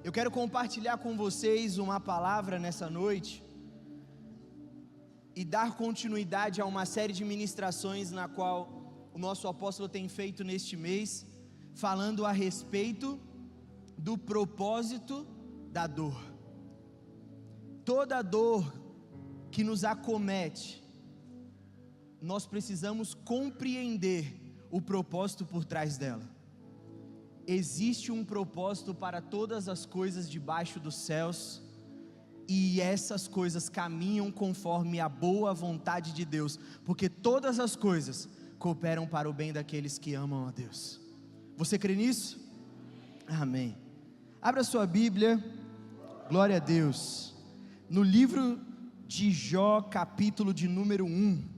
Eu quero compartilhar com vocês uma palavra nessa noite e dar continuidade a uma série de ministrações na qual o nosso apóstolo tem feito neste mês, falando a respeito do propósito da dor. Toda dor que nos acomete, nós precisamos compreender o propósito por trás dela. Existe um propósito para todas as coisas debaixo dos céus, e essas coisas caminham conforme a boa vontade de Deus, porque todas as coisas cooperam para o bem daqueles que amam a Deus. Você crê nisso? Amém. Abra sua Bíblia, glória a Deus, no livro de Jó, capítulo de número 1.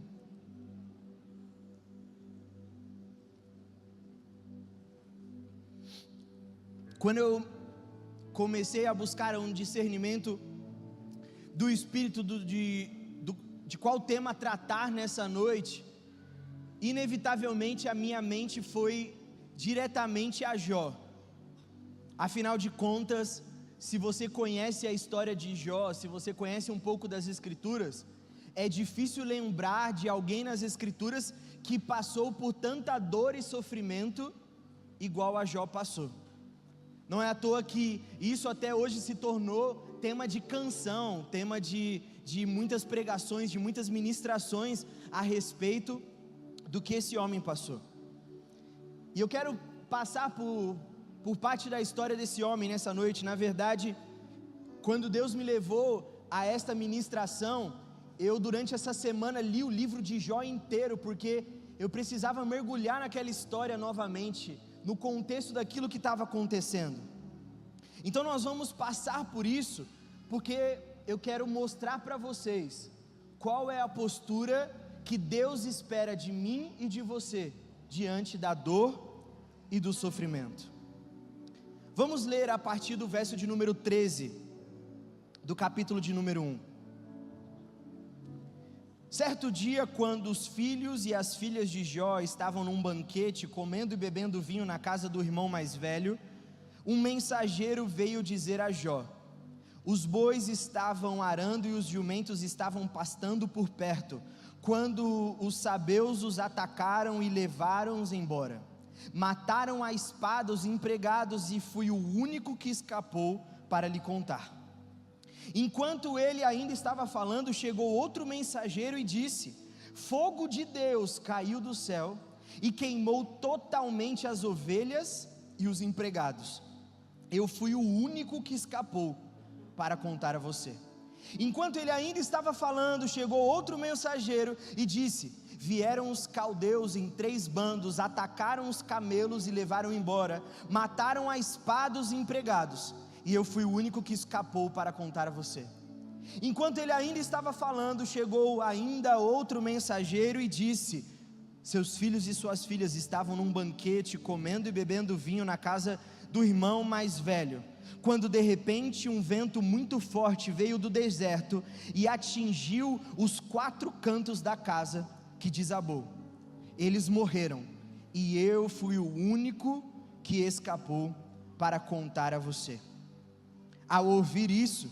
Quando eu comecei a buscar um discernimento do Espírito de qual tema tratar nessa noite, inevitavelmente a minha mente foi diretamente a Jó. Afinal de contas, se você conhece a história de Jó, se você conhece um pouco das Escrituras, é difícil lembrar de alguém nas Escrituras que passou por tanta dor e sofrimento igual a Jó passou. Não é à toa que isso até hoje se tornou tema de canção, tema de muitas pregações, de muitas ministrações a respeito do que esse homem passou. E eu quero passar por parte da história desse homem nessa noite. Na verdade, quando Deus me levou a esta ministração, eu durante essa semana li o livro de Jó inteiro, porque eu precisava mergulhar naquela história novamente, no contexto daquilo que estava acontecendo. Então nós vamos passar por isso, porque eu quero mostrar para vocês qual é a postura que Deus espera de mim e de você, diante da dor e do sofrimento. Vamos ler a partir do verso de número 13, do capítulo de número 1. Certo dia, quando os filhos e as filhas de Jó estavam num banquete, comendo e bebendo vinho na casa do irmão mais velho, um mensageiro veio dizer a Jó: os bois estavam arando e os jumentos estavam pastando por perto, quando os sabeus os atacaram e levaram-os embora. Mataram a espada os empregados e fui o único que escapou para lhe contar. Enquanto ele ainda estava falando, chegou outro mensageiro e disse: fogo de Deus caiu do céu e queimou totalmente as ovelhas e os empregados. Eu fui o único que escapou para contar a você. Enquanto ele ainda estava falando, chegou outro mensageiro e disse: vieram os caldeus em 3 bandos, atacaram os camelos e levaram embora, mataram a espada os empregados, e eu fui o único que escapou para contar a você. Enquanto ele ainda estava falando, chegou ainda outro mensageiro e disse: seus filhos e suas filhas estavam num banquete, comendo e bebendo vinho na casa do irmão mais velho, quando de repente um vento muito forte veio do deserto e atingiu os 4 cantos da casa, que desabou. Eles morreram, e eu fui o único que escapou para contar a você. Ao ouvir isso,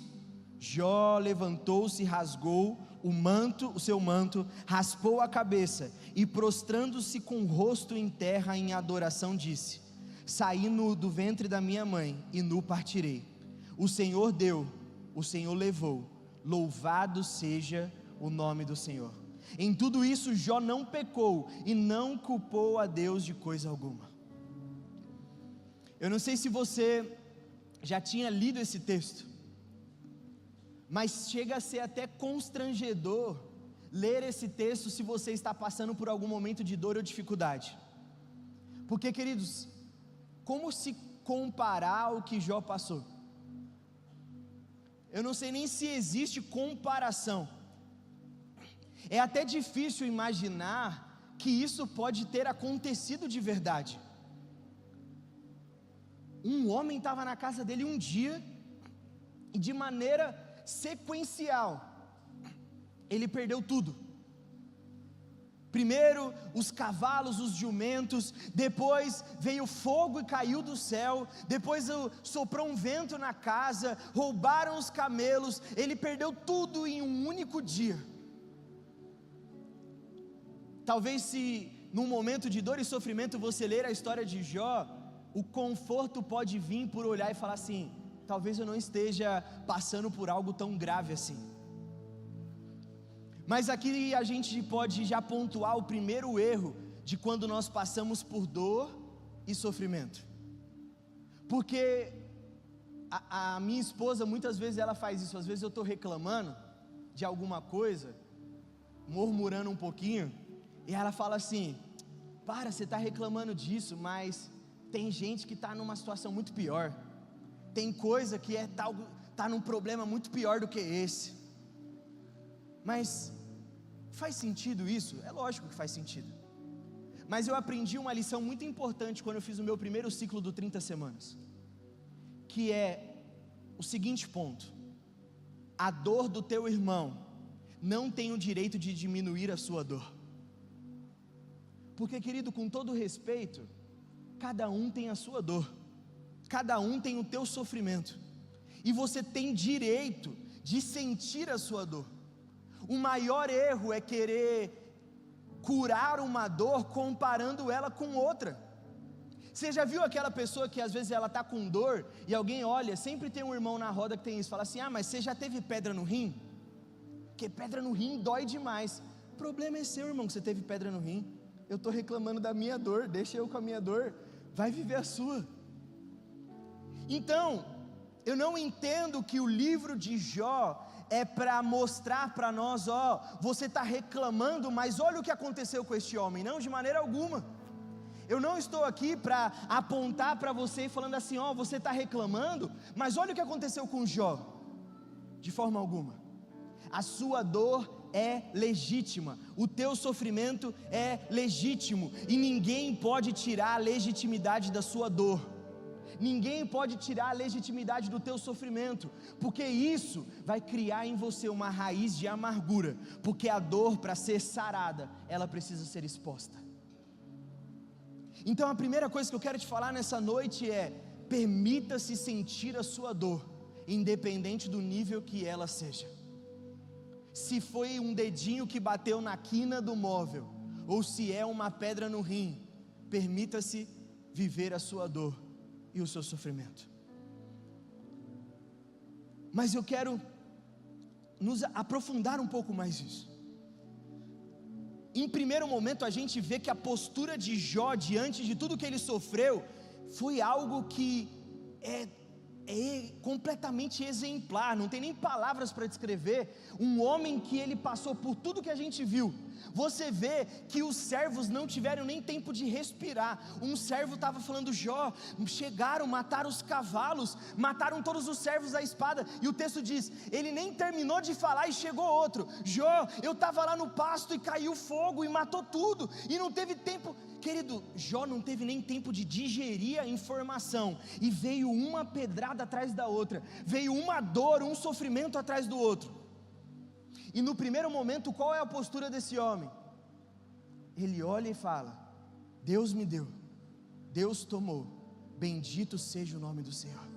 Jó levantou-se, rasgou o seu manto, raspou a cabeça e, prostrando-se com o rosto em terra em adoração, disse: saí nu do ventre da minha mãe e nu partirei. O Senhor deu, o Senhor levou, louvado seja o nome do Senhor. Em tudo isso Jó não pecou e não culpou a Deus de coisa alguma. Eu não sei se você já tinha lido esse texto, mas chega a ser até constrangedor ler esse texto se você está passando por algum momento de dor ou dificuldade. Porque, queridos, como se comparar ao que Jó passou? Eu não sei nem se existe comparação. É até difícil imaginar que isso pode ter acontecido de verdade. Um homem estava na casa dele um dia, e de maneira sequencial, ele perdeu tudo. Primeiro os cavalos, os jumentos, depois veio fogo e caiu do céu, depois soprou um vento na casa, roubaram os camelos, ele perdeu tudo em um único dia. Talvez se num momento de dor e sofrimento você ler a história de Jó, o conforto pode vir por olhar e falar assim: talvez eu não esteja passando por algo tão grave assim. Mas aqui a gente pode já pontuar o primeiro erro de quando nós passamos por dor e sofrimento. Porque a minha esposa muitas vezes ela faz isso. Às vezes eu estou reclamando de alguma coisa, murmurando um pouquinho, e ela fala assim: para, você está reclamando disso, mas tem gente que está numa situação muito pior. Tem coisa que está num problema muito pior do que esse. Mas faz sentido isso? É lógico que faz sentido. Mas eu aprendi uma lição muito importante quando eu fiz o meu primeiro ciclo do 30 semanas, que é o seguinte ponto: a dor do teu irmão não tem o direito de diminuir a sua dor. Porque, querido, com todo respeito, cada um tem a sua dor, cada um tem o teu sofrimento, e você tem direito de sentir a sua dor. O maior erro é querer curar uma dor comparando ela com outra. Você já viu aquela pessoa que às vezes ela está com dor e alguém olha, sempre tem um irmão na roda que tem isso, fala assim: ah, mas você já teve pedra no rim? Porque pedra no rim dói demais. O problema é seu, irmão, que você teve pedra no rim. Eu estou reclamando da minha dor, deixa eu com a minha dor, vai viver a sua. Então, eu não entendo que o livro de Jó é para mostrar para nós: ó, você está reclamando, mas olha o que aconteceu com este homem. Não, de maneira alguma. Eu não estou aqui para apontar para você falando assim: ó, você está reclamando, mas olha o que aconteceu com Jó. De forma alguma. A sua dor é legítima, o teu sofrimento é legítimo, e ninguém pode tirar a legitimidade da sua dor. Ninguém pode tirar a legitimidade do teu sofrimento, porque isso vai criar em você uma raiz de amargura, porque a dor, para ser sarada, ela precisa ser exposta. Então a primeira coisa que eu quero te falar nessa noite é: permita-se sentir a sua dor, independente do nível que ela seja. Se foi um dedinho que bateu na quina do móvel, ou se é uma pedra no rim, permita-se viver a sua dor e o seu sofrimento. Mas eu quero nos aprofundar um pouco mais nisso. Em primeiro momento a gente vê que a postura de Jó diante de tudo que ele sofreu foi algo que é completamente exemplar, não tem nem palavras para descrever. Um homem que ele passou por tudo que a gente viu. Você vê que os servos não tiveram nem tempo de respirar. Um servo estava falando: Jó, chegaram, mataram os cavalos, mataram todos os servos à espada. E o texto diz: ele nem terminou de falar e chegou outro: Jó, eu estava lá no pasto e caiu fogo e matou tudo, e não teve tempo. Querido, Jó não teve nem tempo de digerir a informação, e veio uma pedrada atrás da outra, veio uma dor, um sofrimento atrás do outro. E no primeiro momento, qual é a postura desse homem? Ele olha e fala: Deus me deu, Deus tomou, bendito seja o nome do Senhor.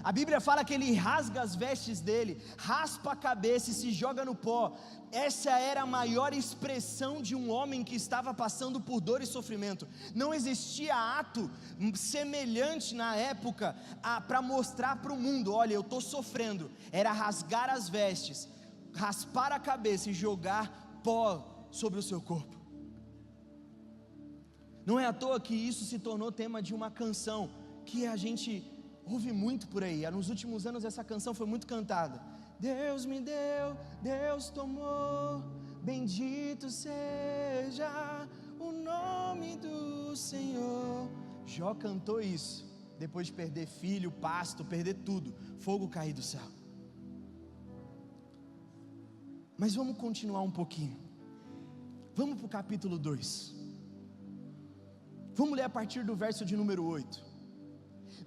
A Bíblia fala que ele rasga as vestes dele, raspa a cabeça e se joga no pó. Essa era a maior expressão de um homem que estava passando por dor e sofrimento. Não existia ato semelhante na época para mostrar para o mundo: olha, eu estou sofrendo. Era rasgar as vestes, raspar a cabeça e jogar pó sobre o seu corpo. Não é à toa que isso se tornou tema de uma canção que a gente ouve muito por aí. Nos últimos anos essa canção foi muito cantada: Deus me deu, Deus tomou, bendito seja o nome do Senhor. Jó cantou isso depois de perder filho, pasto, perder tudo, fogo cair do céu. Mas vamos continuar um pouquinho. Vamos para o capítulo 2. Vamos ler a partir do verso de número 8.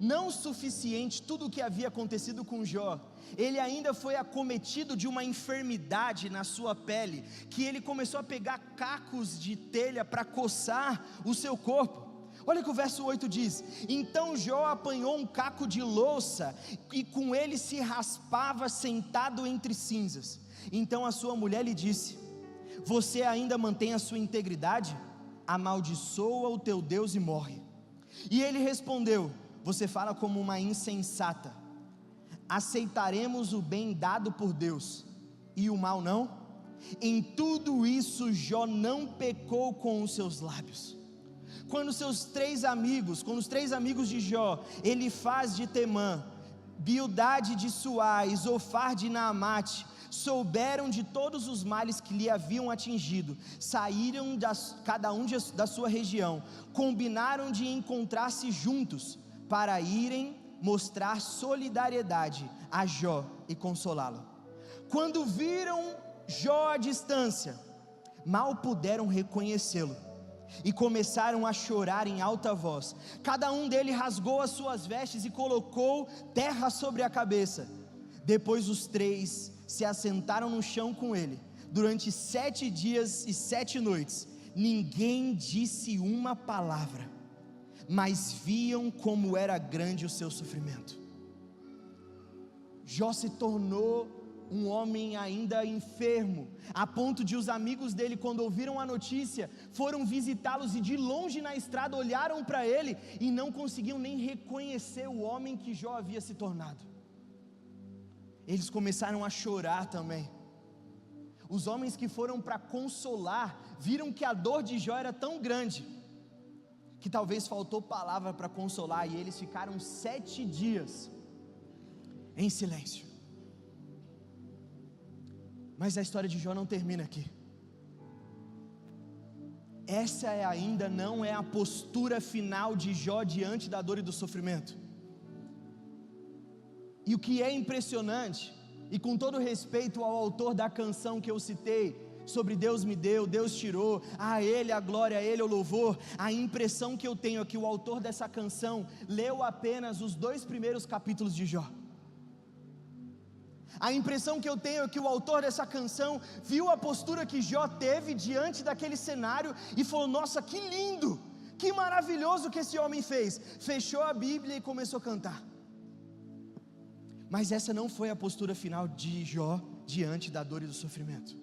Não suficiente tudo o que havia acontecido com Jó, ele ainda foi acometido de uma enfermidade na sua pele, que ele começou a pegar cacos de telha para coçar o seu corpo. Olha o que o verso 8 diz: então Jó apanhou um caco de louça, e com ele se raspava sentado entre cinzas. Então a sua mulher lhe disse: você ainda mantém a sua integridade? Amaldiçoa o teu Deus e morre. E ele respondeu: você fala como uma insensata. Aceitaremos o bem dado por Deus, e o mal não? Em tudo isso Jó não pecou com os seus lábios. Quando os três amigos de Jó, Elifaz de Temã, Bildade de Suá e Zofar de Naamate, souberam de todos os males que lhe haviam atingido, saíram cada um da sua região, combinaram de encontrar-se juntos, para irem mostrar solidariedade a Jó e consolá-lo. Quando viram Jó à distância, mal puderam reconhecê-lo, e começaram a chorar em alta voz. Cada um deles rasgou as suas vestes e colocou terra sobre a cabeça. Depois os três se assentaram no chão com ele. Durante 7 dias e 7 noites, ninguém disse uma palavra, mas viam como era grande o seu sofrimento. Jó se tornou um homem ainda enfermo, a ponto de os amigos dele, quando ouviram a notícia, foram visitá-los, e de longe na estrada olharam para ele, e não conseguiam nem reconhecer o homem que Jó havia se tornado. Eles começaram a chorar também. Os homens que foram para consolar, viram que a dor de Jó era tão grande, que talvez faltou palavra para consolar, e eles ficaram 7 dias em silêncio. Mas a história de Jó não termina aqui. Essa ainda não é a postura final de Jó diante da dor e do sofrimento. E o que é impressionante, e com todo respeito ao autor da canção que eu citei, sobre Deus me deu, Deus tirou, a Ele a glória, a Ele o louvor, a impressão que eu tenho é que o autor dessa canção leu apenas os 2 primeiros capítulos de Jó. A impressão que eu tenho é que o autor dessa canção viu a postura que Jó teve diante daquele cenário e falou: nossa, que lindo, que maravilhoso que esse homem fez. Fechou a Bíblia e começou a cantar. Mas essa não foi a postura final de Jó diante da dor e do sofrimento.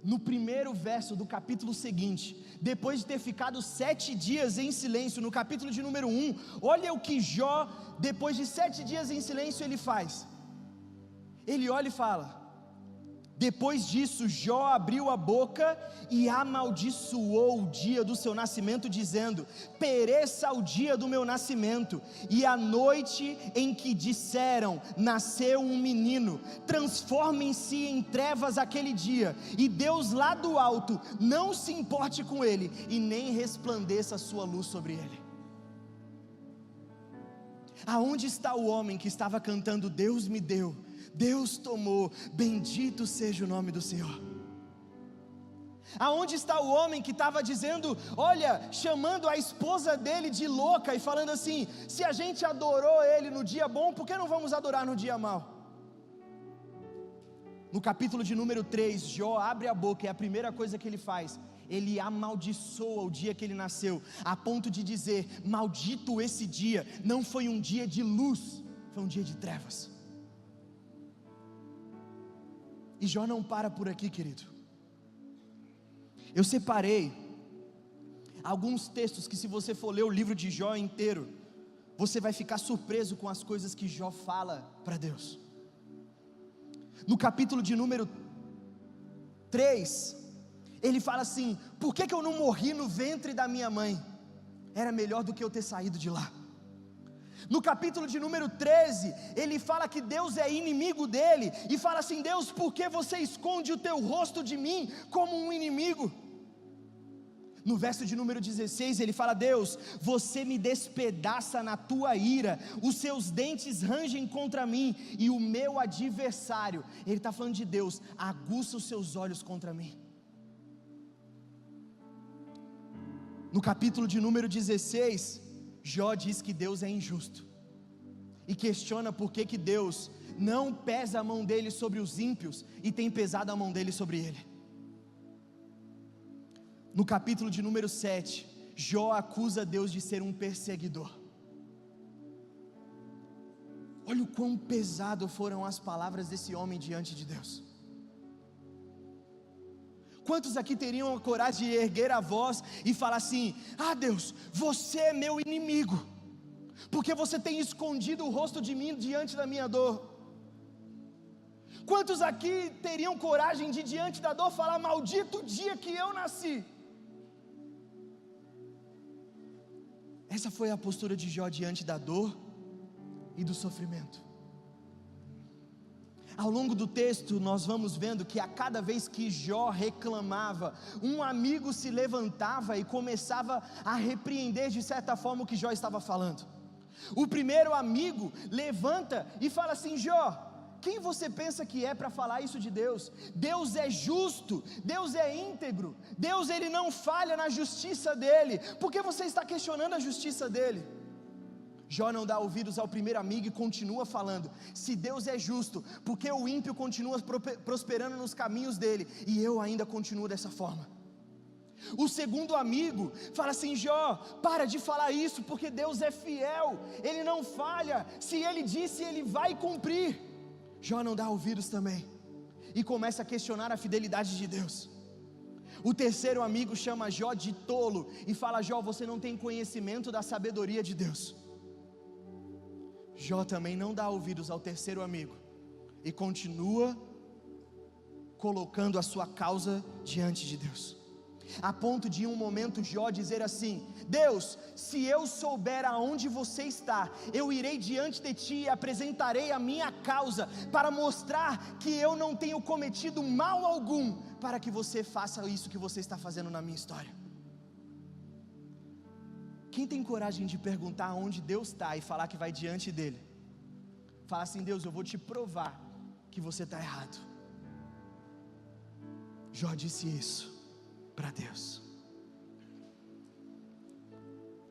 No primeiro verso do capítulo seguinte, depois de ter ficado 7 dias em silêncio, no capítulo de número 1, olha o que Jó, depois de 7 dias em silêncio, ele faz. Ele olha e fala: depois disso Jó abriu a boca e amaldiçoou o dia do seu nascimento, dizendo: pereça o dia do meu nascimento, e a noite em que disseram, nasceu um menino. Transformem-se em trevas aquele dia, e Deus lá do alto não se importe com ele, e nem resplandeça a sua luz sobre ele. Aonde está o homem que estava cantando: Deus me deu, Deus tomou, bendito seja o nome do Senhor? Aonde está o homem que estava dizendo, olha, chamando a esposa dele de louca e falando assim: se a gente adorou ele no dia bom, por que não vamos adorar no dia mau? No capítulo de número 3, Jó abre a boca e a primeira coisa que ele faz, ele amaldiçoa o dia que ele nasceu, a ponto de dizer: maldito esse dia, não foi um dia de luz, foi um dia de trevas. E Jó não para por aqui, querido. Eu separei alguns textos que, se você for ler o livro de Jó inteiro, você vai ficar surpreso com as coisas que Jó fala para Deus. No capítulo de número 3, ele fala assim: por que eu não morri no ventre da minha mãe? Era melhor do que eu ter saído de lá. No capítulo de número 13, ele fala que Deus é inimigo dele, e fala assim: Deus, por que você esconde o teu rosto de mim como um inimigo? No verso de número 16, ele fala: Deus, você me despedaça na tua ira, os seus dentes rangem contra mim, e o meu adversário, ele está falando de Deus, aguça os seus olhos contra mim. No capítulo de número 16, Jó diz que Deus é injusto e questiona por que Deus não pesa a mão dele sobre os ímpios e tem pesado a mão dele sobre ele. No capítulo de número 7, Jó acusa Deus de ser um perseguidor. Olha o quão pesado foram as palavras desse homem diante de Deus. Quantos aqui teriam a coragem de erguer a voz e falar assim: ah Deus, você é meu inimigo, porque você tem escondido o rosto de mim diante da minha dor? Quantos aqui teriam coragem de diante da dor falar: maldito o dia que eu nasci? Essa foi a postura de Jó diante da dor e do sofrimento. Ao longo do texto nós vamos vendo que a cada vez que Jó reclamava, um amigo se levantava e começava a repreender de certa forma o que Jó estava falando. O primeiro amigo levanta e fala assim: Jó, quem você pensa que é para falar isso de Deus? Deus é justo, Deus é íntegro, Deus ele não falha na justiça dele, por que você está questionando a justiça dele? Jó não dá ouvidos ao primeiro amigo e continua falando: se Deus é justo, por que o ímpio continua prosperando nos caminhos dele, e eu ainda continuo dessa forma? O segundo amigo fala assim: Jó, para de falar isso, porque Deus é fiel, Ele não falha, se Ele disse, Ele vai cumprir. Jó não dá ouvidos também, e começa a questionar a fidelidade de Deus. O terceiro amigo chama Jó de tolo, e fala: Jó, você não tem conhecimento da sabedoria de Deus. Jó também não dá ouvidos ao terceiro amigo, e continua colocando a sua causa diante de Deus, a ponto de em um momento Jó dizer assim: Deus, se eu souber aonde você está, eu irei diante de ti e apresentarei a minha causa, para mostrar que eu não tenho cometido mal algum, para que você faça isso que você está fazendo na minha história. Quem tem coragem de perguntar aonde Deus está e falar que vai diante dele? Fala assim: Deus, eu vou te provar que você está errado. Jó disse isso para Deus.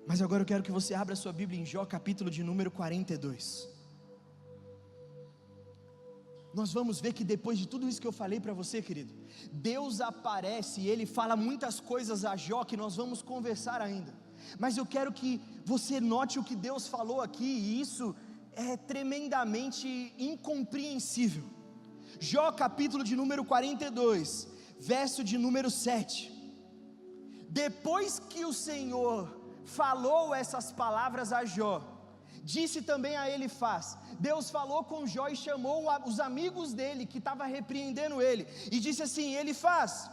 Mas agora eu quero que você abra sua Bíblia em Jó, capítulo de número 42. Nós vamos ver que depois de tudo isso que eu falei para você, querido, Deus aparece e Ele fala muitas coisas a Jó que nós vamos conversar ainda. Mas eu quero que você note o que Deus falou aqui, e isso é tremendamente incompreensível. Jó capítulo de número 42, verso de número 7. Depois que o Senhor falou essas palavras a Jó, disse também a Elifaz: Deus falou com Jó e chamou os amigos dele, que estavam repreendendo ele, e disse assim: Elifaz,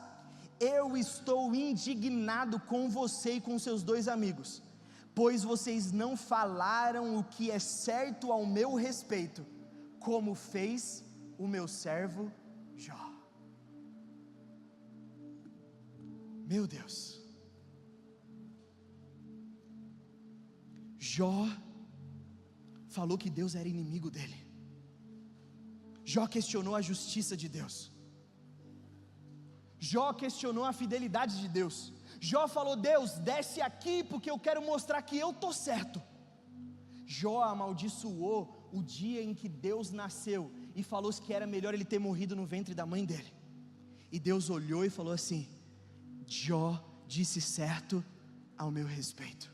eu estou indignado com você e com seus dois amigos, pois vocês não falaram o que é certo ao meu respeito, como fez o meu servo Jó. Meu Deus, Jó falou que Deus era inimigo dele. Jó questionou a justiça de Deus. Jó questionou a fidelidade de Deus. Jó falou: Deus, desce aqui porque eu quero mostrar que eu estou certo. Jó amaldiçoou o dia em que Deus nasceu e falou que era melhor ele ter morrido no ventre da mãe dele. E Deus olhou e falou assim: Jó disse certo ao meu respeito.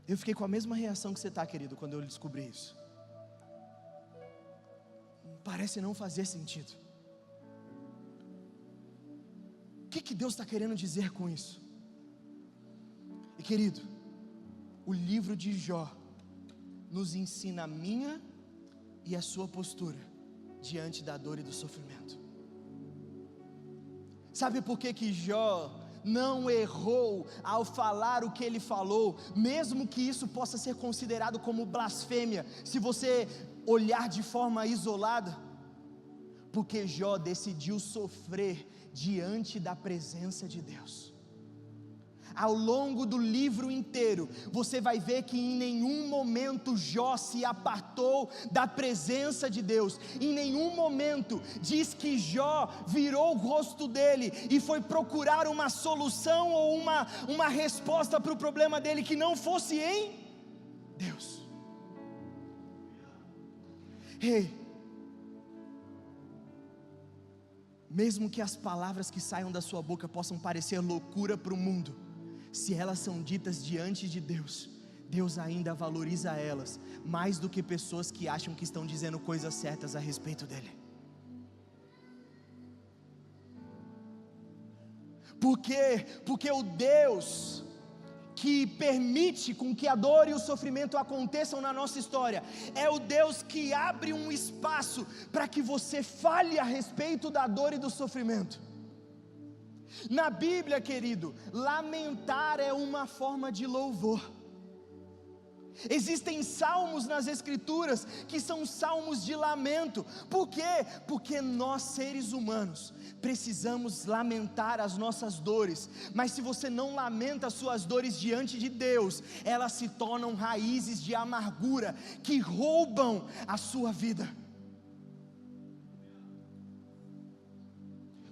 Eu fiquei com a mesma reação que você está, querido, quando eu descobri isso. Parece não fazer sentido. O que Deus está querendo dizer com isso? E querido, o livro de Jó nos ensina a minha e a sua postura diante da dor e do sofrimento. Sabe por que Jó não errou ao falar o que ele falou, mesmo que isso possa ser considerado como blasfêmia, se você olhar de forma isolada? Porque Jó decidiu sofrer diante da presença de Deus. ao longo do livro inteiro, você vai ver que em nenhum momento Jó se apartou da presença de Deus, em nenhum momento diz que Jó virou o rosto dele e foi procurar uma solução ou uma resposta para o problema dele que não fosse em Deus. Ei, mesmo que as palavras que saiam da sua boca possam parecer loucura para o mundo, se elas são ditas diante de Deus, Deus ainda valoriza elas, mais do que pessoas que acham que estão dizendo coisas certas a respeito dele. Por quê? Porque o Deus que permite com que a dor e o sofrimento aconteçam na nossa história, é o Deus que abre um espaço para que você fale a respeito da dor e do sofrimento. Na Bíblia, querido, lamentar é uma forma de louvor. Existem salmos nas Escrituras que são salmos de lamento. Por quê? Porque nós, seres humanos, precisamos lamentar as nossas dores, mas se você não lamenta as suas dores diante de Deus, elas se tornam raízes de amargura que roubam a sua vida.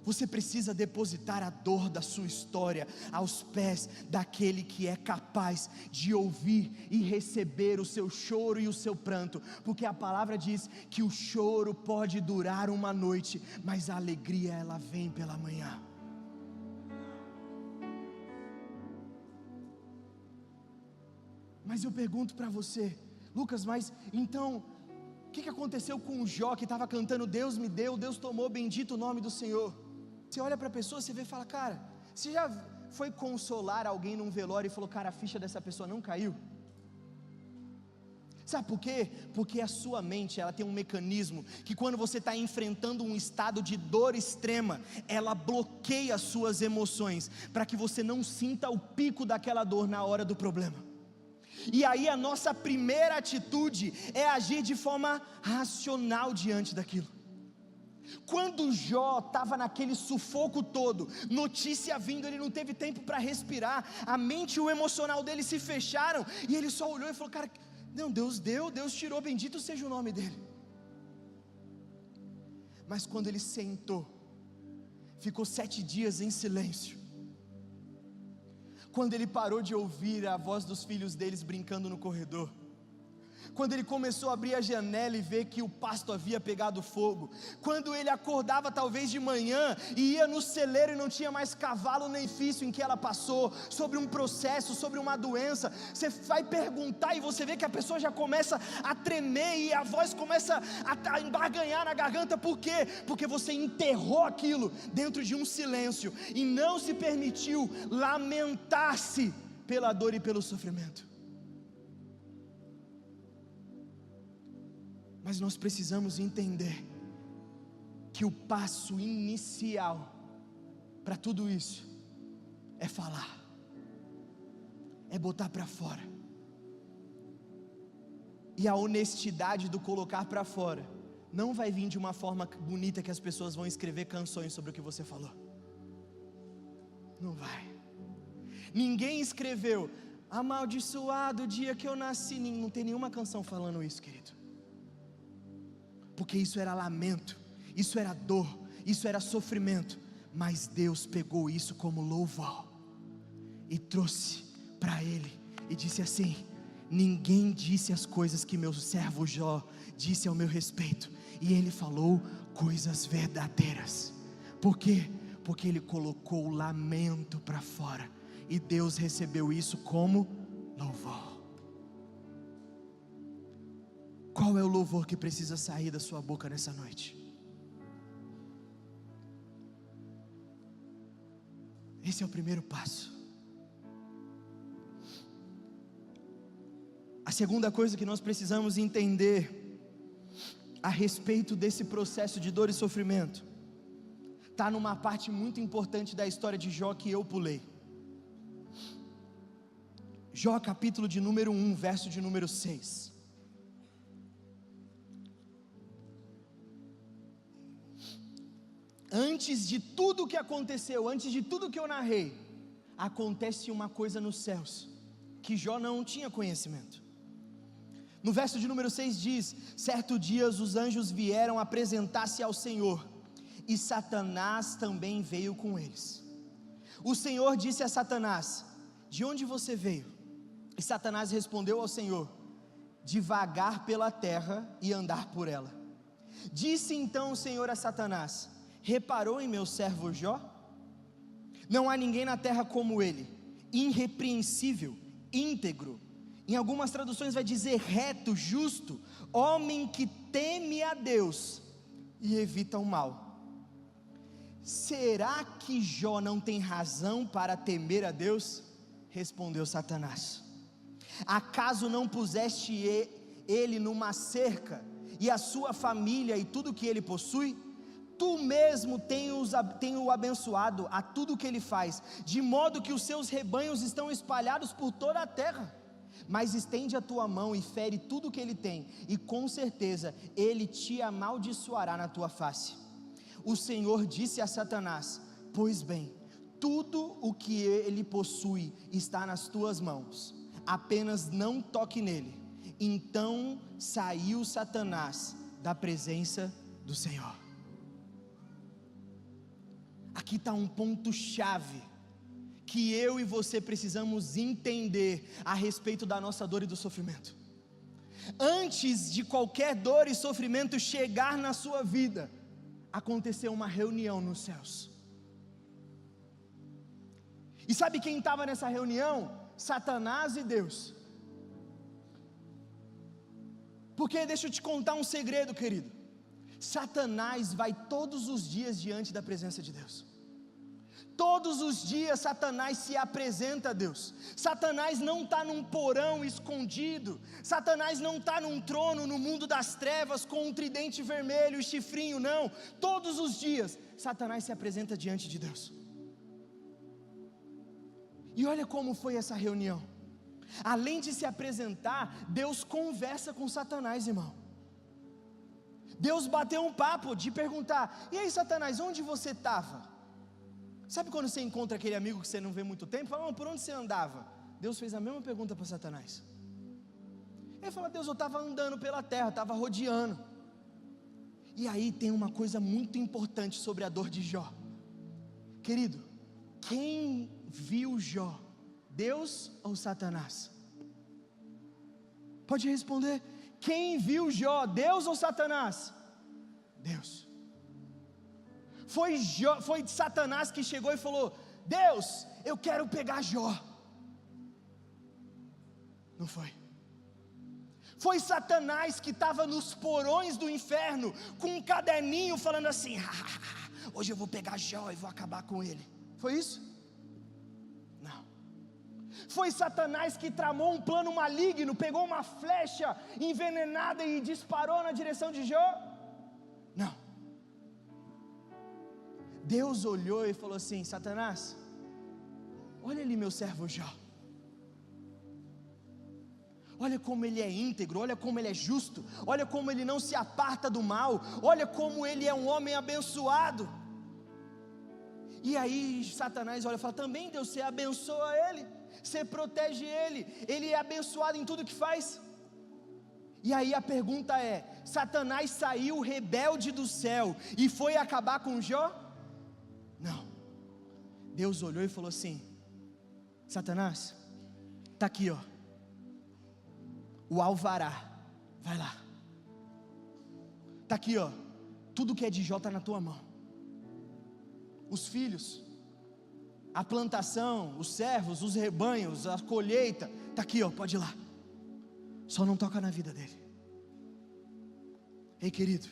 Você precisa depositar a dor da sua história aos pés daquele que é capaz de ouvir e receber o seu choro e o seu pranto, porque a palavra diz que o choro pode durar uma noite, mas a alegria ela vem pela manhã. Mas eu pergunto para você, Lucas, mas então o que aconteceu com o Jó que estava cantando Deus me deu, Deus tomou, bendito o nome do Senhor? Você olha para a pessoa, você vê e fala, cara, você já foi consolar alguém num velório e falou, cara, a ficha dessa pessoa não caiu? Sabe por quê? Porque a sua mente, ela tem um mecanismo, que quando você está enfrentando um estado de dor extrema, ela bloqueia as suas emoções, para que você não sinta o pico daquela dor na hora do problema. E aí a nossa primeira atitude é agir de forma racional diante daquilo. Quando Jó estava naquele sufoco todo, notícia vindo, ele não teve tempo para respirar, a mente e o emocional dele se fecharam, e ele só olhou e falou, cara, não, Deus deu, Deus tirou, bendito seja o nome dele. Mas quando ele sentou, ficou 7 dias em silêncio, quando ele parou de ouvir a voz dos filhos deles brincando no corredor, quando ele começou a abrir a janela e ver que o pasto havia pegado fogo, quando ele acordava talvez de manhã e ia no celeiro e não tinha mais cavalo nem fício em que ela passou, sobre um processo, sobre uma doença, você vai perguntar e você vê que a pessoa já começa a tremer e a voz começa a embarganhar na garganta. Por quê? Porque você enterrou aquilo dentro de um silêncio e não se permitiu lamentar-se pela dor e pelo sofrimento. Mas nós precisamos entender que o passo inicial para tudo isso é falar, é botar para fora. E a honestidade do colocar para fora não vai vir de uma forma bonita que as pessoas vão escrever canções sobre o que você falou. Não vai. Ninguém escreveu amaldiçoado o dia que eu nasci. Não tem nenhuma canção falando isso, querido. Porque isso era lamento, isso era dor, isso era sofrimento, mas Deus pegou isso como louvor e trouxe para Ele e disse assim: ninguém disse as coisas que meu servo Jó disse ao meu respeito, e ele falou coisas verdadeiras. Por quê? Porque ele colocou o lamento para fora, e Deus recebeu isso como louvor. Qual é o louvor que precisa sair da sua boca nessa noite? Esse é o primeiro passo. A segunda coisa que nós precisamos entender a respeito desse processo de dor e sofrimento está numa parte muito importante da história de Jó que eu pulei. Jó capítulo de número 1, verso de número 6. Antes de tudo o que aconteceu, antes de tudo que eu narrei, acontece uma coisa nos céus, que Jó não tinha conhecimento. No verso de número 6 diz: certo dia os anjos vieram apresentar-se ao Senhor, e Satanás também veio com eles. O Senhor disse a Satanás: de onde você veio? E Satanás respondeu ao Senhor: de vagar pela terra e andar por ela. Disse então o Senhor a Satanás: reparou em meu servo Jó? Não há ninguém na terra como ele, irrepreensível, íntegro. Em algumas traduções vai dizer reto, justo, homem que teme a Deus e evita o mal. Será que Jó não tem razão para temer a Deus? Respondeu Satanás: acaso não puseste ele numa cerca, e a sua família e tudo que ele possui? Tu mesmo tem o abençoado a tudo que ele faz, de modo que os seus rebanhos estão espalhados por toda a terra. Mas estende a tua mão e fere tudo que ele tem, e com certeza ele te amaldiçoará na tua face. O Senhor disse a Satanás: pois bem, tudo o que ele possui está nas tuas mãos, apenas não toque nele. Então saiu Satanás da presença do Senhor. Aqui está um ponto chave que eu e você precisamos entender a respeito da nossa dor e do sofrimento. Antes de qualquer dor e sofrimento chegar na sua vida, aconteceu uma reunião nos céus. E sabe quem estava nessa reunião? Satanás e Deus. Porque deixa eu te contar um segredo, querido. Satanás vai todos os dias diante da presença de Deus. Todos os dias Satanás se apresenta a Deus. Satanás não está num porão escondido. Satanás não está num trono no mundo das trevas com um tridente vermelho e chifrinho, não. Todos os dias Satanás se apresenta diante de Deus. E olha como foi essa reunião. Além de se apresentar, Deus conversa com Satanás, irmão. Deus bateu um papo de perguntar: e aí, Satanás, onde você estava? Sabe quando você encontra aquele amigo que você não vê muito tempo? Fala: por onde você andava? Deus fez a mesma pergunta para Satanás. Ele falou: Deus, eu estava andando pela terra, estava rodeando. E aí tem uma coisa muito importante sobre a dor de Jó. Querido, quem viu Jó? Deus ou Satanás? Pode responder. Quem viu Jó? Deus ou Satanás? Deus. Foi Satanás que chegou e falou: Deus, eu quero pegar Jó. Não foi. Foi Satanás que estava nos porões do inferno, com um caderninho falando assim: hoje eu vou pegar Jó e vou acabar com ele. Foi isso? Não. Foi Satanás que tramou um plano maligno, pegou uma flecha envenenada e disparou na direção de Jó? Não. Deus olhou e falou assim: Satanás, olha ali meu servo Jó. Olha como ele é íntegro, olha como ele é justo, olha como ele não se aparta do mal, olha como ele é um homem abençoado. E aí Satanás olha e fala: também Deus, você abençoa ele, você protege ele, ele é abençoado em tudo que faz. E aí a pergunta é: Satanás saiu rebelde do céu e foi acabar com Jó? Não. Deus olhou e falou assim: Satanás, está aqui, ó, o alvará, vai lá. Está aqui, ó, tudo que é de Jó está na tua mão. Os filhos, a plantação, os servos, os rebanhos, a colheita, está aqui, ó, pode ir lá. Só não toca na vida dele. Ei, querido,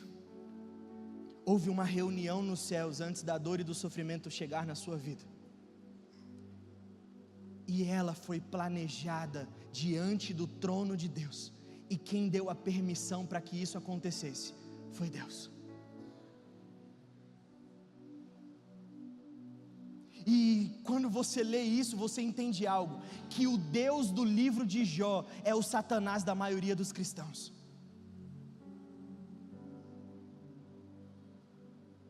houve uma reunião nos céus antes da dor e do sofrimento chegar na sua vida. E ela foi planejada diante do trono de Deus. E quem deu a permissão para que isso acontecesse foi Deus. E quando você lê isso, você entende algo: que o Deus do livro de Jó é o Satanás da maioria dos cristãos.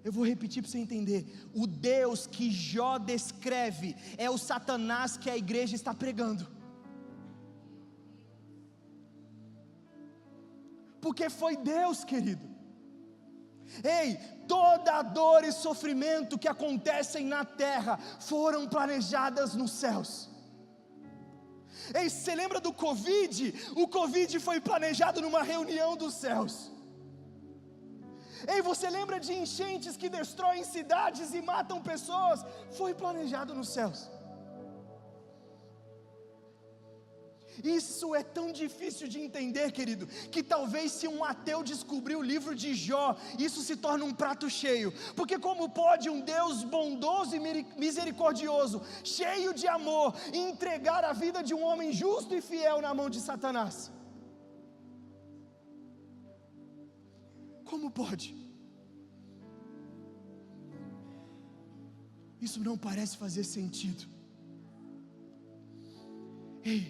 Eu vou repetir para você entender. O Deus que Jó descreve é o Satanás que a igreja está pregando. Porque foi Deus, querido. Ei, toda a dor e sofrimento que acontecem na terra foram planejadas nos céus. Ei, você lembra do Covid? O Covid foi planejado numa reunião dos céus. Ei, você lembra de enchentes que destroem cidades e matam pessoas? Foi planejado nos céus. Isso é tão difícil de entender, querido, que talvez se um ateu descobrir o livro de Jó, isso se torna um prato cheio. Porque como pode um Deus bondoso e misericordioso, cheio de amor, entregar a vida de um homem justo e fiel na mão de Satanás? Como pode? Isso não parece fazer sentido. Ei,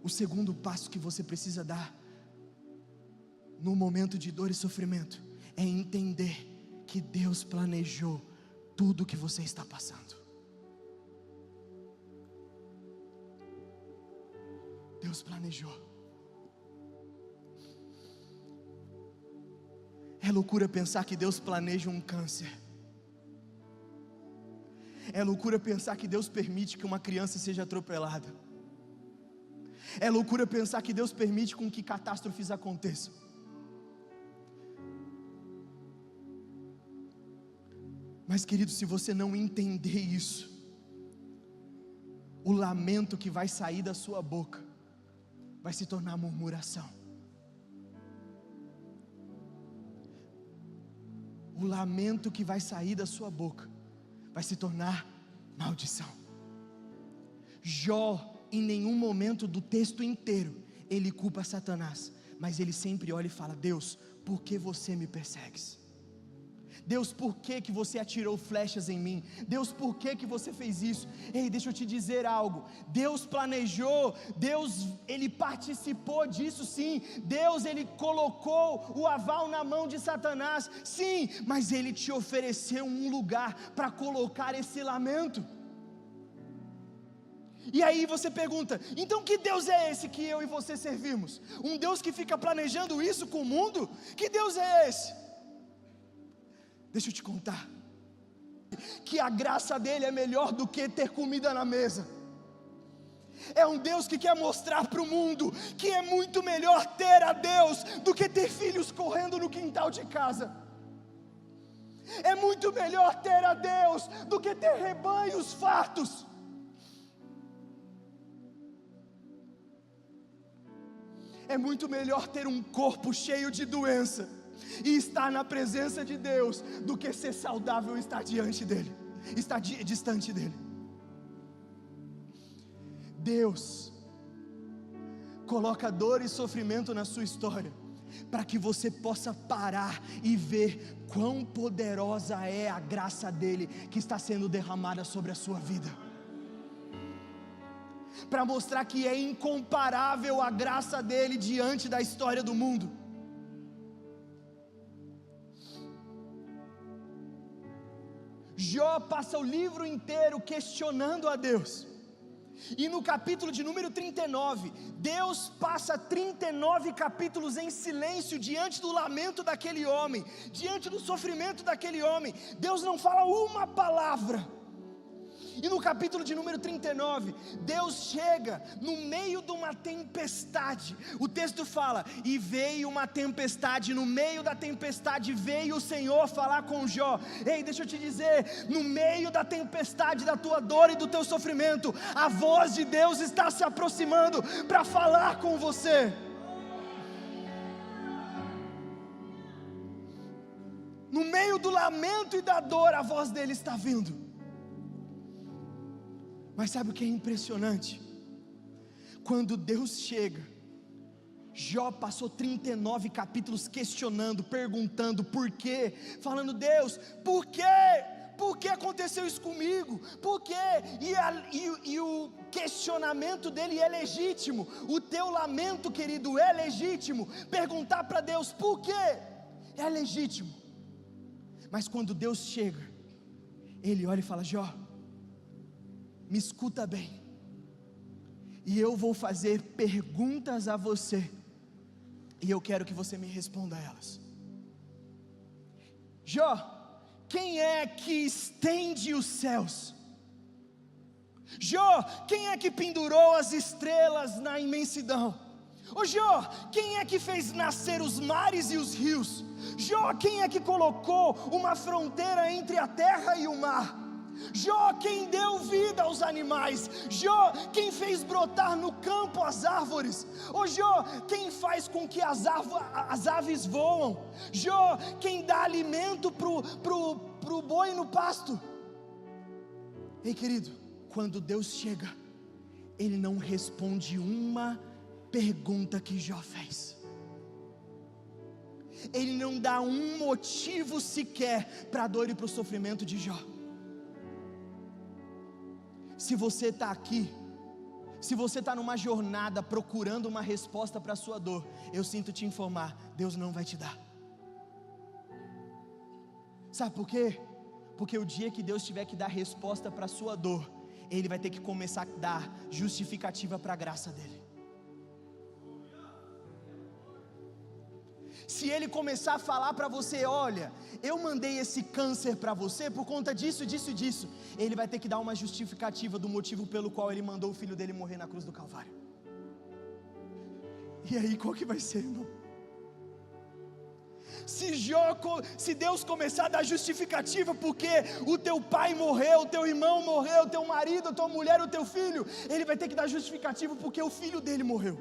o segundo passo que você precisa dar no momento de dor e sofrimento é entender que Deus planejou tudo o que você está passando. Deus planejou. É loucura pensar que Deus planeja um câncer. É loucura pensar que Deus permite que uma criança seja atropelada. É loucura pensar que Deus permite com que catástrofes aconteçam. Mas, querido, se você não entender isso, o lamento que vai sair da sua boca vai se tornar murmuração. O lamento que vai sair da sua boca vai se tornar maldição. Jó, em nenhum momento do texto inteiro, ele culpa Satanás, mas ele sempre olha e fala: Deus, por que você me persegues? Deus, por que você atirou flechas em mim? Deus, por que você fez isso? Ei, deixa eu te dizer algo. Deus planejou, Deus, Ele participou disso sim. Deus, Ele colocou o aval na mão de Satanás, sim, mas Ele te ofereceu um lugar para colocar esse lamento. E aí você pergunta: então que Deus é esse que eu e você servimos? Um Deus que fica planejando isso com o mundo? Que Deus é esse? Deixa eu te contar, que a graça dele é melhor do que ter comida na mesa. É um Deus que quer mostrar para o mundo que é muito melhor ter a Deus do que ter filhos correndo no quintal de casa. É muito melhor ter a Deus do que ter rebanhos fartos. É muito melhor ter um corpo cheio de doença e estar na presença de Deus do que ser saudável e estar diante dele, estar distante dele. Deus coloca dor e sofrimento na sua história para que você possa parar e ver quão poderosa é a graça dele que está sendo derramada sobre a sua vida, para mostrar que é incomparável a graça dele diante da história do mundo. Jó passa o livro inteiro questionando a Deus, e no capítulo de número 39, Deus passa 39 capítulos em silêncio diante do lamento daquele homem, diante do sofrimento daquele homem. Deus não fala uma palavra. E no capítulo de número 39, Deus chega no meio de uma tempestade. O texto fala: e veio uma tempestade, no meio da tempestade veio o Senhor falar com Jó. Ei, deixa eu te dizer, no meio da tempestade da tua dor e do teu sofrimento, a voz de Deus está se aproximando para falar com você. No meio do lamento e da dor, a voz dele está vindo. Mas sabe o que é impressionante? Quando Deus chega, Jó passou 39 capítulos questionando, perguntando por quê, falando: Deus, por quê? Por que aconteceu isso comigo? Por quê? E o questionamento dele é legítimo. O teu lamento, querido, é legítimo. Perguntar para Deus por quê é legítimo. Mas quando Deus chega, Ele olha e fala: Jó, me escuta bem, e eu vou fazer perguntas a você, e eu quero que você me responda a elas. Jó, quem é que estende os céus? Jó, quem é que pendurou as estrelas na imensidão? Ô Jó, quem é que fez nascer os mares e os rios? Jó, quem é que colocou uma fronteira entre a terra e o mar? Jó, quem deu vida aos animais? Jó, quem fez brotar no campo as árvores? Ô Jó, quem faz com que as aves voam? Jó, quem dá alimento pro boi no pasto? Ei, querido, quando Deus chega, Ele não responde uma pergunta que Jó fez. Ele não dá um motivo sequer para a dor e para o sofrimento de Jó. Se você está aqui, se você está numa jornada procurando uma resposta para a sua dor, eu sinto te informar, Deus não vai te dar. Sabe por quê? Porque o dia que Deus tiver que dar resposta para a sua dor, Ele vai ter que começar a dar justificativa para a graça dEle. Se Ele começar a falar para você: olha, eu mandei esse câncer para você por conta disso, disso e disso, Ele vai ter que dar uma justificativa do motivo pelo qual Ele mandou o filho dele morrer na cruz do Calvário. E aí, qual que vai ser, irmão? Se Deus começar a dar justificativa porque o teu pai morreu, o teu irmão morreu, o teu marido, a tua mulher, o teu filho, Ele vai ter que dar justificativa porque o filho dele morreu.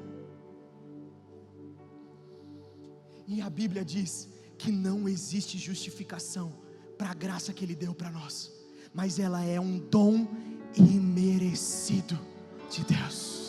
E a Bíblia diz que não existe justificação para a graça que Ele deu para nós, mas ela é um dom imerecido de Deus.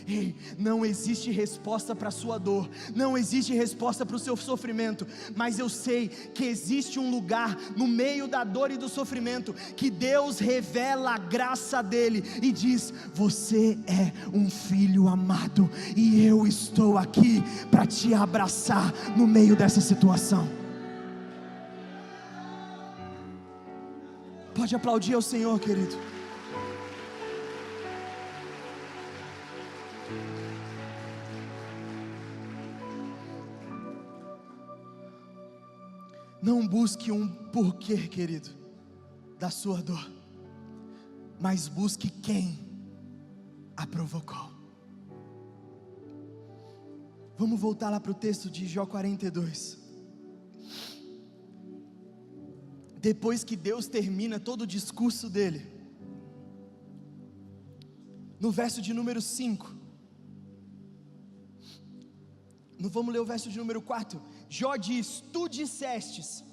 Ei, não existe resposta para a sua dor, não existe resposta para o seu sofrimento, mas eu sei que existe um lugar no meio da dor e do sofrimento, que Deus revela a graça dEle e diz: você é um filho amado, e eu estou aqui para te abraçar no meio dessa situação. Pode aplaudir ao Senhor, querido. Não busque um porquê, querido, da sua dor, mas busque quem a provocou. Vamos voltar lá para o texto de Jó 42. Depois que Deus termina todo o discurso dele, no verso de número 5, não vamos ler o verso de número 4. Jó diz: tu dissestes,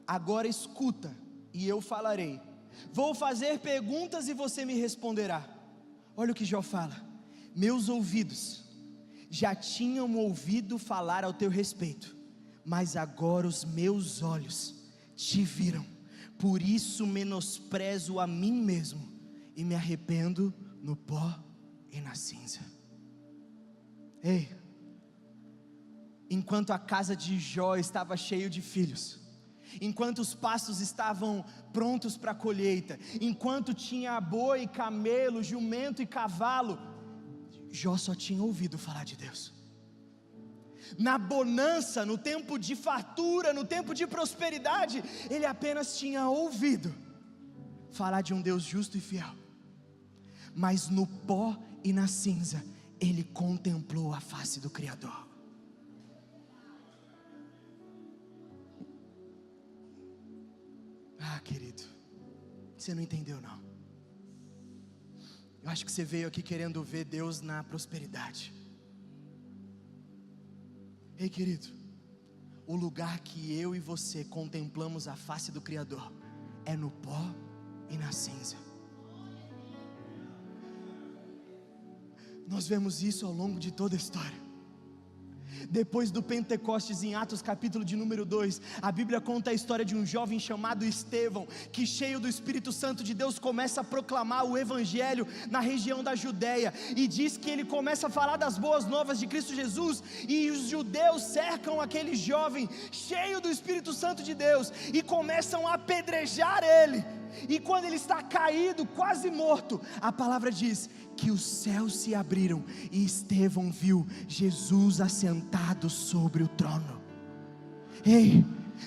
agora escuta e eu falarei, vou fazer perguntas e você me responderá. Olha o que Jó fala: meus ouvidos já tinham ouvido falar ao teu respeito, mas agora os meus olhos te viram, por isso menosprezo a mim mesmo e me arrependo no pó e na cinza. Ei, enquanto a casa de Jó estava cheia de filhos, enquanto os pastos estavam prontos para a colheita, enquanto tinha boi, camelo, jumento e cavalo, Jó só tinha ouvido falar de Deus. Na bonança, no tempo de fartura, no tempo de prosperidade, ele apenas tinha ouvido falar de um Deus justo e fiel. Mas no pó e na cinza, ele contemplou a face do Criador. Ah, querido, você não entendeu não. Eu acho que você veio aqui querendo ver Deus na prosperidade. Ei, querido, o lugar que eu e você contemplamos a face do Criador é no pó e na cinza. Nós vemos isso ao longo de toda a história. Depois do Pentecostes, em Atos capítulo de número 2, a Bíblia conta a história de um jovem chamado Estevão, que cheio do Espírito Santo de Deus começa a proclamar o Evangelho na região da Judéia, e diz que ele começa a falar das boas novas de Cristo Jesus, e os judeus cercam aquele jovem cheio do Espírito Santo de Deus, e começam a apedrejar ele, e quando ele está caído, quase morto, a palavra diz que os céus se abriram, e Estevão viu Jesus assentado sobre o trono. Ei,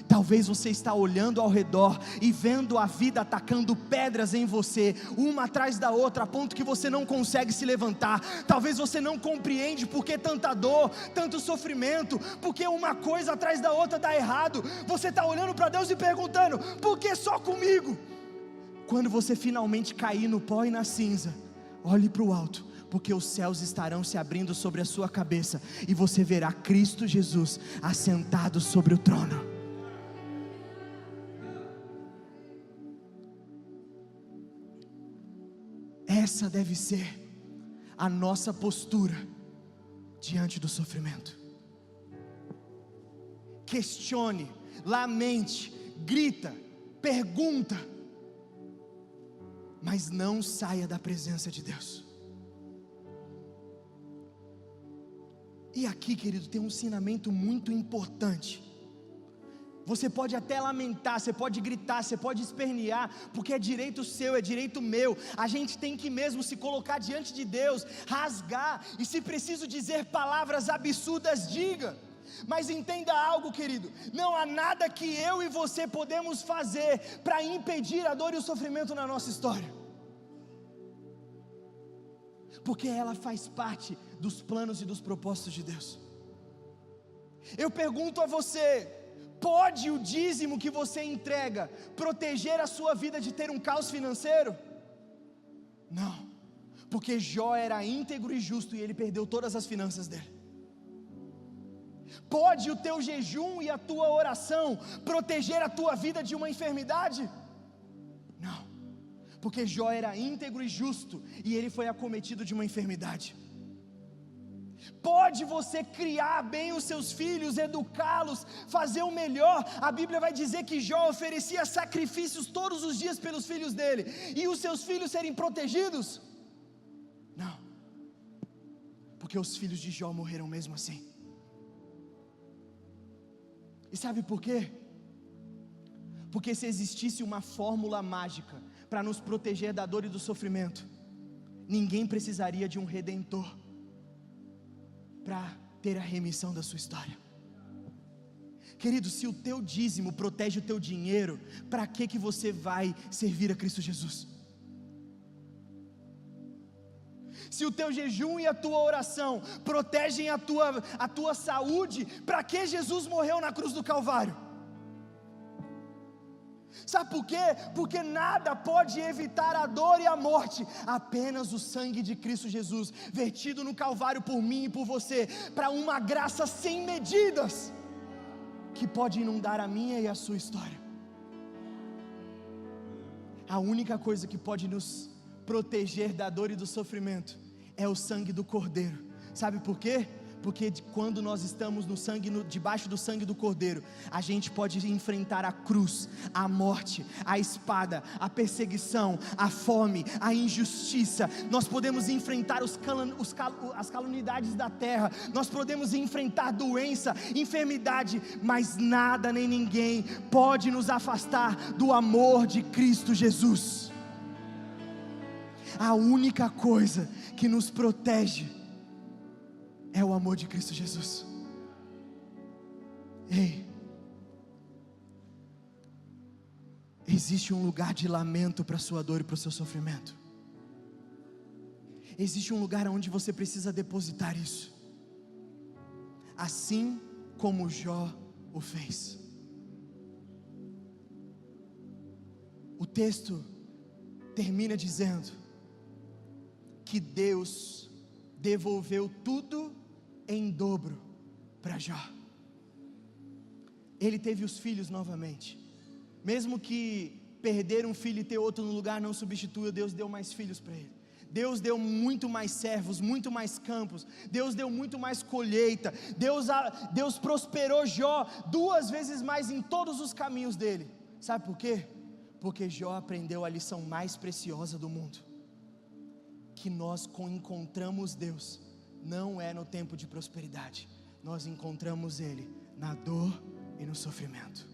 talvez você está olhando ao redor e vendo a vida atacando pedras em você, uma atrás da outra, a ponto que você não consegue se levantar. Talvez você não compreende por que tanta dor, tanto sofrimento, porque uma coisa atrás da outra dá errado. Você está olhando para Deus e perguntando: por que só comigo? Quando você finalmente cair no pó e na cinza, olhe para o alto, porque os céus estarão se abrindo sobre a sua cabeça, e você verá Cristo Jesus assentado sobre o trono. Essa deve ser a nossa postura diante do sofrimento. Questione, lamente, grita, pergunta, mas não saia da presença de Deus. E aqui, querido, tem um ensinamento muito importante. Você pode até lamentar, você pode gritar, você pode espernear, porque é direito seu, é direito meu. A gente tem que mesmo se colocar diante de Deus, rasgar, e se preciso dizer palavras absurdas, diga. Mas entenda algo, querido, não há nada que eu e você podemos fazer para impedir a dor e o sofrimento na nossa história, porque ela faz parte dos planos e dos propósitos de Deus. Eu pergunto a você: pode o dízimo que você entrega proteger a sua vida de ter um caos financeiro? Não, porque Jó era íntegro e justo e ele perdeu todas as finanças dele. Pode o teu jejum e a tua oração proteger a tua vida de uma enfermidade? Não, porque Jó era íntegro e justo e ele foi acometido de uma enfermidade. Pode você criar bem os seus filhos, educá-los, fazer o melhor? A Bíblia vai dizer que Jó oferecia sacrifícios todos os dias pelos filhos dele, e os seus filhos serem protegidos? Não, porque os filhos de Jó morreram mesmo assim. E sabe por quê? Porque se existisse uma fórmula mágica para nos proteger da dor e do sofrimento, ninguém precisaria de um redentor para ter a remissão da sua história. Querido, se o teu dízimo protege o teu dinheiro, para que você vai servir a Cristo Jesus? Se o teu jejum e a tua oração protegem a tua saúde, para que Jesus morreu na cruz do Calvário? Sabe por quê? Porque nada pode evitar a dor e a morte, apenas o sangue de Cristo Jesus, vertido no Calvário por mim e por você, para uma graça sem medidas, que pode inundar a minha e a sua história. A única coisa que pode nos proteger da dor e do sofrimento é o sangue do Cordeiro. Sabe por quê? Porque quando nós estamos debaixo do sangue do Cordeiro, a gente pode enfrentar a cruz, a morte, a espada, a perseguição, a fome, a injustiça. Nós podemos enfrentar as caluniedades da terra, nós podemos enfrentar doença, enfermidade, mas nada nem ninguém pode nos afastar do amor de Cristo Jesus. A única coisa que nos protege é o amor de Cristo Jesus. Ei, existe um lugar de lamento para a sua dor e para o seu sofrimento. Existe um lugar onde você precisa depositar isso, assim como Jó o fez. O texto termina dizendo que Deus devolveu tudo em dobro para Jó. Ele teve os filhos novamente, mesmo que perder um filho e ter outro no lugar não substitua, Deus deu mais filhos para ele. Deus deu muito mais servos, muito mais campos, Deus deu muito mais colheita, Deus prosperou Jó 2 vezes mais em todos os caminhos dele. Sabe por quê? Porque Jó aprendeu a lição mais preciosa do mundo, que nós encontramos Deus, não é no tempo de prosperidade, nós encontramos Ele na dor e no sofrimento.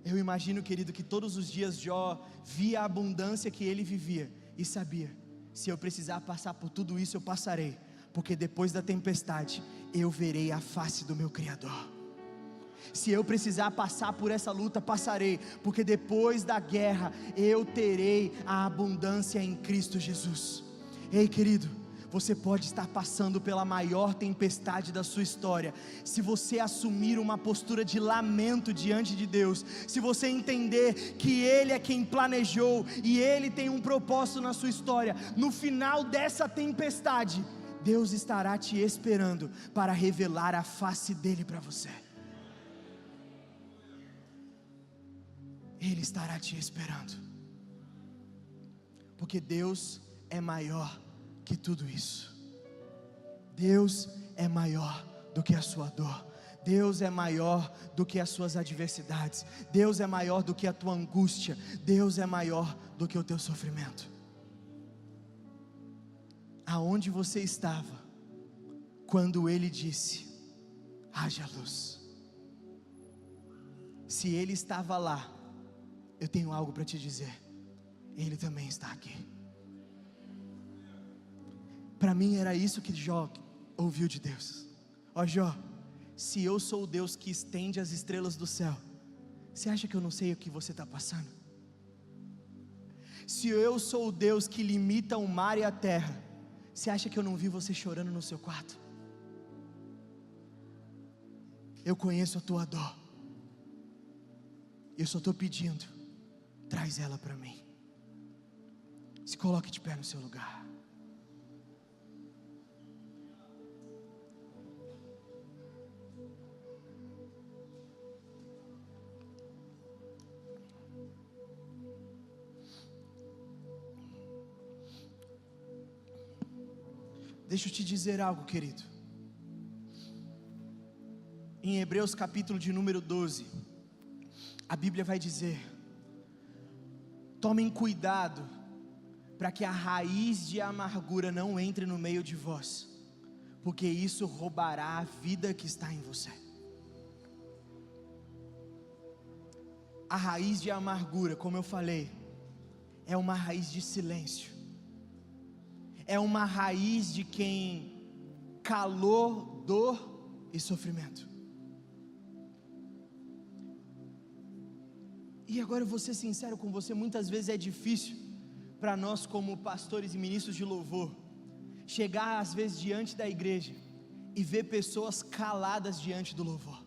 Eu imagino, querido, que todos os dias Jó via a abundância que ele vivia e sabia: se eu precisar passar por tudo isso, eu passarei, porque depois da tempestade eu verei a face do meu Criador. Se eu precisar passar por essa luta, passarei, porque depois da guerra eu terei a abundância em Cristo Jesus. Ei, querido, você pode estar passando pela maior tempestade da sua história. Se você assumir uma postura de lamento diante de Deus, se você entender que Ele é quem planejou e Ele tem um propósito na sua história, no final dessa tempestade, Deus estará te esperando para revelar a face dEle para você. Ele estará te esperando, porque Deus é maior que tudo isso. Deus é maior do que a sua dor, Deus é maior do que as suas adversidades, Deus é maior do que a tua angústia, Deus é maior do que o teu sofrimento. Aonde você estava quando Ele disse: haja luz? Se Ele estava lá, eu tenho algo para te dizer: Ele também está aqui. Para mim era isso que Jó ouviu de Deus. Ó Jó, se eu sou o Deus que estende as estrelas do céu, você acha que eu não sei o que você está passando? Se eu sou o Deus que limita o mar e a terra, você acha que eu não vi você chorando no seu quarto? Eu conheço a tua dor, eu só estou pedindo: traz ela para mim. Se coloque de pé no seu lugar. Deixa eu te dizer algo, querido. Em Hebreus capítulo de número 12, a Bíblia vai dizer: tomem cuidado para que a raiz de amargura não entre no meio de vós, porque isso roubará a vida que está em você. A raiz de amargura, como eu falei, é uma raiz de silêncio, é uma raiz de quem calou dor e sofrimento. E agora eu vou ser sincero com você, muitas vezes é difícil para nós como pastores e ministros de louvor, chegar às vezes diante da igreja e ver pessoas caladas diante do louvor,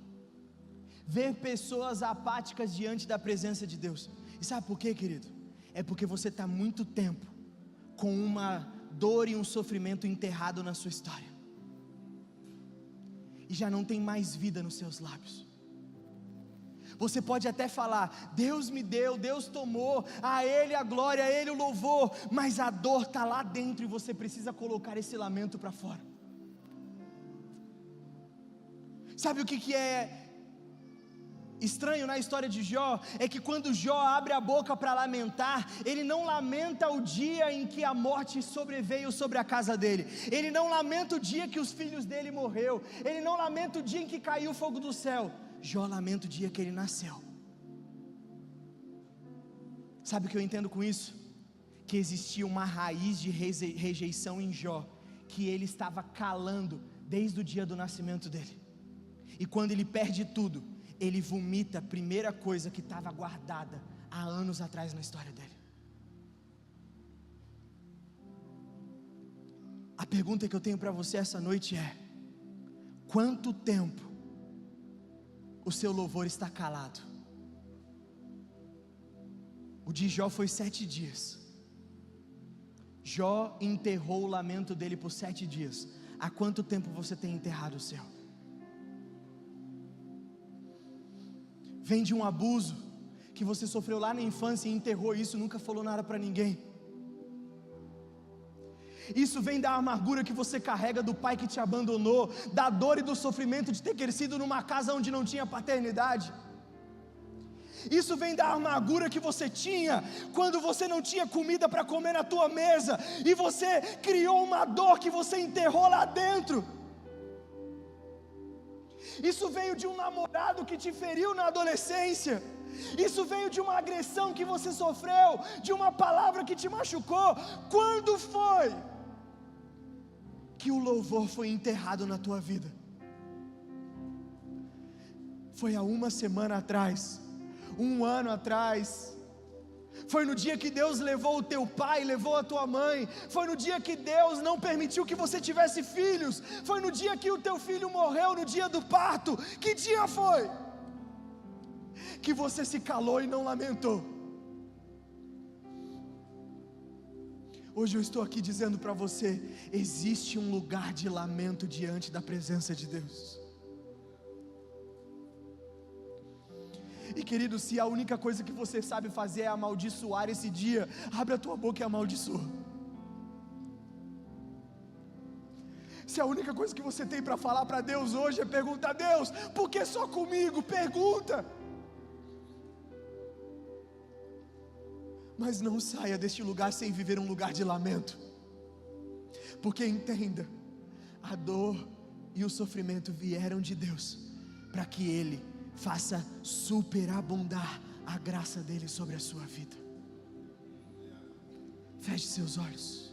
ver pessoas apáticas diante da presença de Deus. E sabe por quê, querido? É porque você está muito tempo com uma dor e um sofrimento enterrado na sua história, e já não tem mais vida nos seus lábios. Você pode até falar: Deus me deu, Deus tomou, a Ele a glória, a Ele o louvor, mas a dor está lá dentro e você precisa colocar esse lamento para fora. Sabe o que é estranho na história de Jó? É que quando Jó abre a boca para lamentar, ele não lamenta o dia em que a morte sobreveio sobre a casa dele, ele não lamenta o dia que os filhos dele morreu, ele não lamenta o dia em que caiu o fogo do céu. Jó lamenta o dia que ele nasceu. Sabe o que eu entendo com isso? Que existia uma raiz de rejeição em Jó, que ele estava calando desde o dia do nascimento dele, e quando ele perde tudo, ele vomita a primeira coisa que estava guardada há anos atrás na história dele. A pergunta que eu tenho para você essa noite é: quanto tempo o seu louvor está calado? O de Jó foi 7 dias. Jó enterrou o lamento dele por 7 dias. Há quanto tempo você tem enterrado o seu? Vem de um abuso que você sofreu lá na infância e enterrou isso, nunca falou nada para ninguém. Isso vem da amargura que você carrega do pai que te abandonou, da dor e do sofrimento de ter crescido numa casa onde não tinha paternidade. Isso vem da amargura que você tinha quando você não tinha comida para comer na tua mesa e você criou uma dor que você enterrou lá dentro. Isso veio de um namorado que te feriu na adolescência. Isso veio de uma agressão que você sofreu, de uma palavra que te machucou. Quando foi que o louvor foi enterrado na tua vida? Foi há uma semana atrás, um ano atrás. Foi no dia que Deus levou o teu pai, levou a tua mãe. Foi no dia que Deus não permitiu que você tivesse filhos. Foi no dia que o teu filho morreu, no dia do parto. Que dia foi que você se calou e não lamentou? Hoje eu estou aqui dizendo para você: existe um lugar de lamento diante da presença de Deus. E querido, se a única coisa que você sabe fazer é amaldiçoar esse dia, abre a tua boca e amaldiçoa. Se a única coisa que você tem para falar para Deus hoje é perguntar: Deus, por que só comigo? Pergunta. Mas não saia deste lugar sem viver um lugar de lamento, porque entenda, a dor e o sofrimento vieram de Deus, para que Ele faça superabundar a graça dEle sobre a sua vida. Feche seus olhos.